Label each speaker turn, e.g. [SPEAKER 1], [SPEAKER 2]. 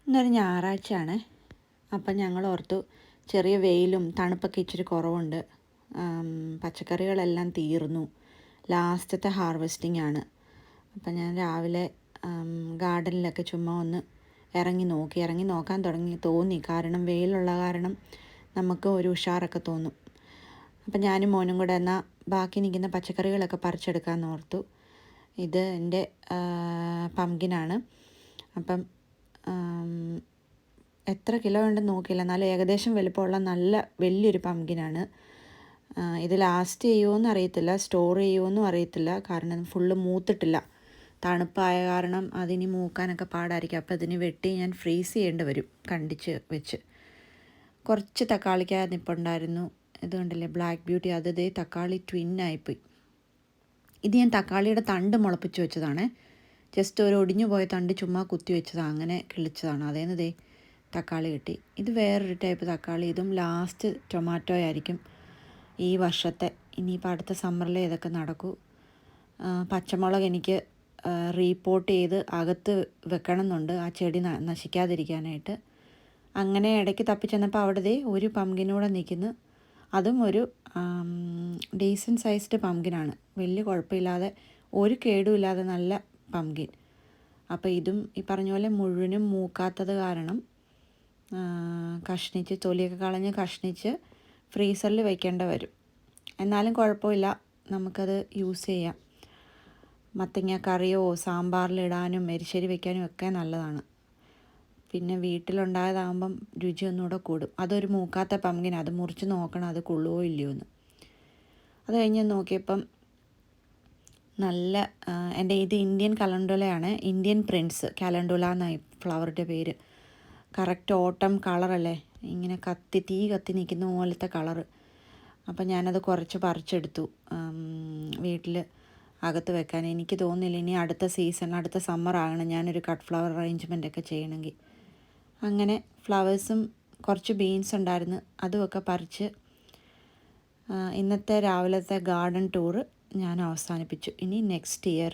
[SPEAKER 1] ഇന്നൊരു ഞായറാഴ്ചയാണ്. അപ്പം ഞങ്ങൾ ഓർത്തു ചെറിയ വെയിലും തണുപ്പൊക്കെ ഇച്ചിരി കുറവുണ്ട്. പച്ചക്കറികളെല്ലാം തീർന്നു. ലാസ്റ്റത്തെ ഹാർവെസ്റ്റിംഗ് ആണ്. അപ്പം ഞാൻ രാവിലെ ഗാർഡനിലൊക്കെ ചുമ്മാ ഒന്ന് ഇറങ്ങി നോക്കാൻ തോന്നി. കാരണം വെയിലുള്ള കാരണം നമുക്ക് ഒരു ഉഷാറൊക്കെ തോന്നും. അപ്പം ഞാനും മോനും കൂടെ എന്നാൽ ബാക്കി നിൽക്കുന്ന പച്ചക്കറികളൊക്കെ പറിച്ചെടുക്കാമെന്ന് ഓർത്തു. ഇത് എൻ്റെ പംകിനാണ്. അപ്പം എത്ര കിലോ ഉണ്ടെന്ന് നോക്കിയില്ല, എന്നാലും ഏകദേശം വലിപ്പമുള്ള നല്ല വലിയൊരു പംകിനാണ്. ഇത് ലാസ്റ്റ് ചെയ്യുമോയെന്ന് അറിയത്തില്ല, സ്റ്റോർ ചെയ്യുമോയെന്നും അറിയത്തില്ല. കാരണം ഫുള്ള് മൂത്തിട്ടില്ല. തണുപ്പായ കാരണം അതിനി മൂക്കാനൊക്കെ പാടായിരിക്കും. അപ്പോൾ ഇതിന് വെട്ടി ഞാൻ ഫ്രീസ് ചെയ്യേണ്ടി വരും കണ്ടിച്ച് വെച്ച്. കുറച്ച് തക്കാളിക്ക നിപ്പുണ്ടായിരുന്നു. ഇതുകൊണ്ടല്ലേ ബ്ലാക്ക് ബ്യൂട്ടി, അതേ തക്കാളി ട്വിന്നായിപ്പോയി. ഇത് ഞാൻ തക്കാളിയുടെ തണ്ട് മുളപ്പിച്ച് വെച്ചതാണ്. ജസ്റ്റ് ഒരു ഒടിഞ്ഞു പോയ തണ്ട് ചുമ്മാ കുത്തി വെച്ചതാണ്, അങ്ങനെ കിളിച്ചതാണ്. അതേന്ന് ദേ തക്കാളി കിട്ടി. ഇത് വേറൊരു ടൈപ്പ് തക്കാളി. ഇതും ലാസ്റ്റ് ടൊമാറ്റോ ആയിരിക്കും ഈ വർഷത്തെ. ഇനിയിപ്പോൾ അടുത്ത സമ്മറിലേ ഇതൊക്കെ നടക്കൂ. പച്ചമുളക് എനിക്ക് റീപോർട്ട് ചെയ്ത് അകത്ത് വെക്കണം എന്നുണ്ട്, ആ ചെടി നശിക്കാതിരിക്കാനായിട്ട്. അങ്ങനെ ഇടയ്ക്ക് തപ്പിച്ചെന്നപ്പോൾ അവിടെ ദേ ഒരു പംകിനൂടെ നിൽക്കുന്നു. അതും ഒരു ഡീസൻറ്റ് സൈസ്ഡ് പംകിനാണ്. വലിയ കുഴപ്പമില്ലാതെ ഒരു കേടുമില്ലാതെ നല്ല പംകിൻ. അപ്പോൾ ഇതും ഈ പറഞ്ഞ പോലെ മുഴുവനും മൂക്കാത്തത് കാരണം കഷ്ണിച്ച് തൊലിയൊക്കെ കളഞ്ഞ് കഷ്ണിച്ച് ഫ്രീസറിൽ വയ്ക്കേണ്ടി വരും. എന്നാലും കുഴപ്പമില്ല, നമുക്കത് യൂസ് ചെയ്യാം. മത്തങ്ങ കറിയോ സാമ്പാറിലിടാനും എരിശ്ശേരി വയ്ക്കാനും ഒക്കെ നല്ലതാണ്. പിന്നെ വീട്ടിലുണ്ടായതാകുമ്പം രുചി ഒന്നുകൂടെ കൂടും. അതൊരു മൂക്കാത്ത പംകിൻ, അത് മുറിച്ച് നോക്കണം അത് കൊള്ളുമോ ഇല്ലയോ എന്ന്. അത് കഴിഞ്ഞ് നോക്കിയപ്പം നല്ല എൻ്റെ ഇത് ഇന്ത്യൻ കലണ്ടുലയാണ്. ഇന്ത്യൻ പ്രിൻസ് കലണ്ടുല എന്നായി ഫ്ലവറിൻ്റെ പേര്. കറക്റ്റ് ഓട്ടം കളറല്ലേ, ഇങ്ങനെ തീ കത്തി നിൽക്കുന്ന പോലത്തെ കളറ്. അപ്പം ഞാനത് കുറച്ച് പറിച്ചെടുത്തു വീട്ടിൽ അകത്ത് വെക്കാൻ. എനിക്ക് തോന്നുന്നില്ല ഇനി അടുത്ത സീസൺ, അടുത്ത സമ്മർ ആകണം ഞാനൊരു കട്ട് ഫ്ലവർ അറേഞ്ച്മെൻറ്റൊക്കെ ചെയ്യണമെങ്കിൽ. അങ്ങനെ ഫ്ലവേഴ്സും കുറച്ച് ബീൻസ് ഉണ്ടായിരുന്നു, അതുമൊക്കെ പറിച്ച് ഇന്നത്തെ രാവിലത്തെ ഗാർഡൻ ടൂറ് ഞാൻ അവസാനിപ്പിച്ചു. ഇനി നെക്സ്റ്റ് ഇയർ